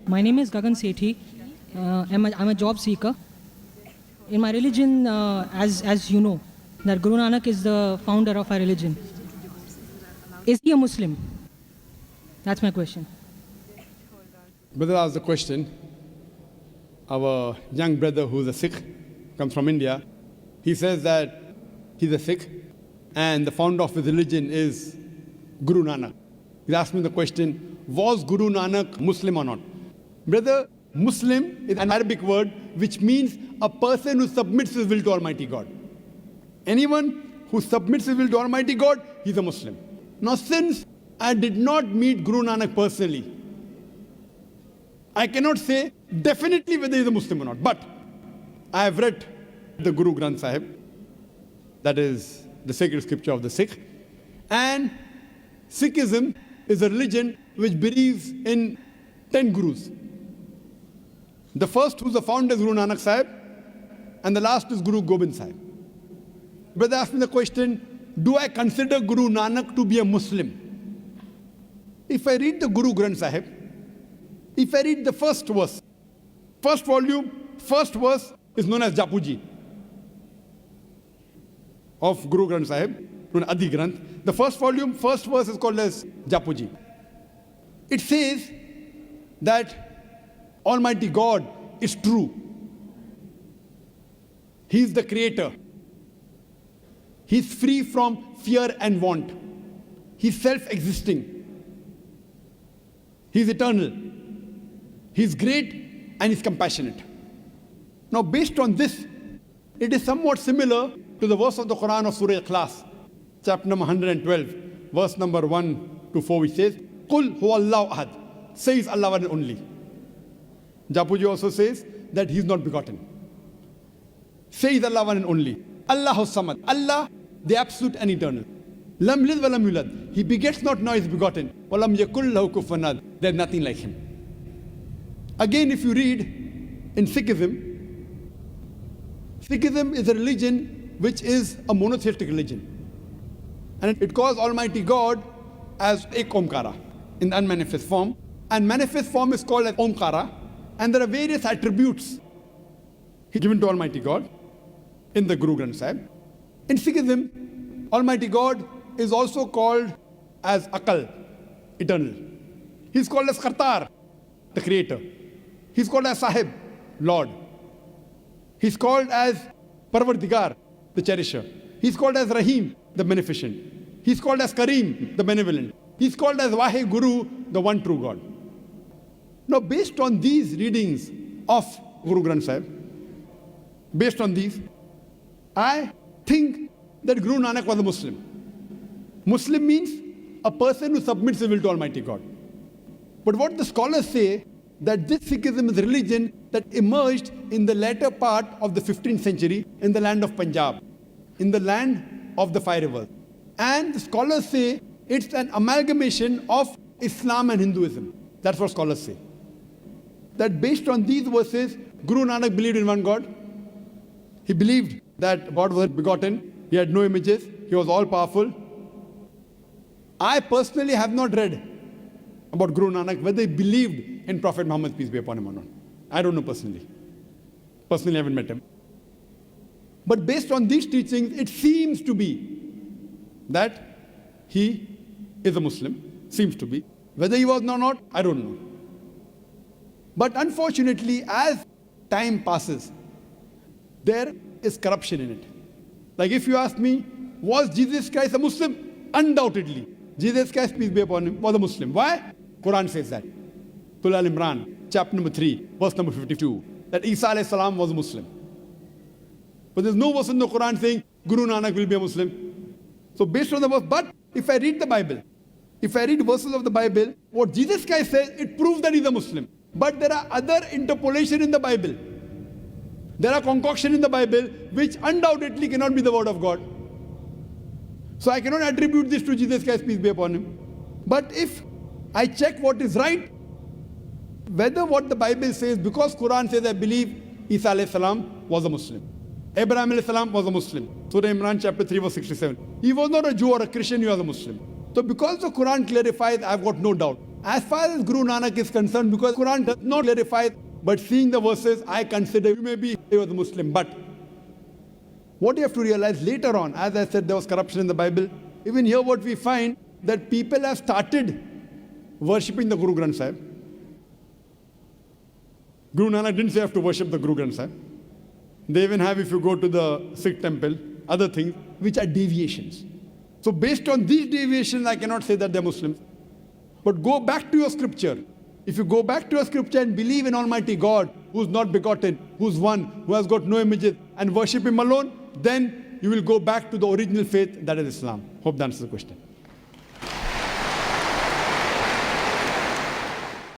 My name is Gagan Sethi. I'm a job seeker. In my religion, as you know, that Guru Nanak is the founder of our religion. Is he a Muslim? That's my question. Brother asked the question. Our young brother who's a Sikh, comes from India, he says that he's a Sikh and the founder of his religion is Guru Nanak. He asked me the question, was Guru Nanak Muslim or not? Brother, Muslim is an Arabic word which means a person who submits his will to Almighty God. Anyone who submits his will to Almighty God, he's a Muslim. Now since I did not meet Guru Nanak personally, I cannot say definitely whether he's a Muslim or not. But I have read the Guru Granth Sahib, that is the sacred scripture of the Sikh. And Sikhism is a religion which believes in 10 Gurus. The first who's the founder is Guru Nanak Sahib, and the last is Guru Gobind Sahib. Brother asked me the question, do I consider Guru Nanak to be a Muslim? If I read the Guru Granth Sahib, if I read the first verse, first volume, first verse is known as Japuji of Guru Granth Sahib, known as Adi Granth. The first volume, first verse is called as Japuji. It says that Almighty God is true. He is the creator. He is free from fear and want. He is self-existing. He is eternal. He is great and he is compassionate. Now based on this, it is somewhat similar to the verse of the Quran of Surah Ikhlas, chapter number 112, verse number 1 to 4, which says, Qul huwallahu ahad, says Allah one and only. Japuji also says that he is not begotten. Says Allah one and only. Allahu samad, Allah the absolute and eternal. Lam lid wa lam yulad, he begets not, nor is begotten. Wa lam yakul lahu kufuwan ahad, there is nothing like him. Again, if you read in Sikhism, Sikhism is a religion which is a monotheistic religion. And it calls Almighty God as Ek Omkara in the unmanifest form. And manifest form is called as Omkara. And there are various attributes given to Almighty God in the Guru Granth Sahib. In Sikhism, Almighty God is also called as Akal, eternal. He's called as Kartar, the creator. He's called as Sahib, Lord. He's called as Parvardigar, the cherisher. He's called as Rahim, the beneficent. He's called as Kareem, the benevolent. He's called as Wahe Guru, the one true God. Now based on these readings of Guru Granth Sahib, based on these, I think that Guru Nanak was a Muslim. Muslim means a person who submits his will to Almighty God. But what the scholars say, that this Sikhism is a religion that emerged in the latter part of the 15th century in the land of Punjab, in the land of the five rivers. And the scholars say it's an amalgamation of Islam and Hinduism. That's what scholars say. That based on these verses, Guru Nanak believed in one God. He believed that God was begotten. He had no images. He was all-powerful. I personally have not read about Guru Nanak, whether he believed in Prophet Muhammad, peace be upon him or not. I don't know personally. Personally, I haven't met him. But based on these teachings, it seems to be that he is a Muslim. Seems to be. Whether he was or not, I don't know. But unfortunately, as time passes, there is corruption in it. Like if you ask me, was Jesus Christ a Muslim? Undoubtedly. Jesus Christ, peace be upon him, was a Muslim. Why? Quran says that. Surah Al-Imran, chapter number 3, verse number 52, that Isa alayhi salam was a Muslim. But there's no verse in the Quran saying Guru Nanak will be a Muslim. So based on the verse, but if I read the Bible, if I read verses of the Bible, what Jesus Christ says, it proves that he's a Muslim. But there are other interpolation in the Bible. There are concoction in the Bible which undoubtedly cannot be the word of God. So I cannot attribute this to Jesus Christ, peace be upon him. But if I check what is right, whether what the Bible says, because Quran says, I believe Isa alayhi salam was a Muslim. Abraham alayhi salam was a Muslim. Surah Imran chapter 3 verse 67. He was not a Jew or a Christian, he was a Muslim. So because the Quran clarifies, I've got no doubt As far as Guru Nanak is concerned, because Quran does not clarify, but seeing the verses, I consider you may be a Muslim. But what you have to realize later on, as I said, there was corruption in the Bible. Even here what we find, that people have started worshipping the Guru Granth Sahib. Guru Nanak didn't say you have to worship the Guru Granth Sahib. They even have, if you go to the Sikh temple, other things, which are deviations. So based on these deviations, I cannot say that they're Muslims. But go back to your scripture. If you go back to your scripture and believe in Almighty God, who's not begotten, who's one, who has got no images, and worship Him alone, then you will go back to the original faith, that is Islam. Hope that answers the question.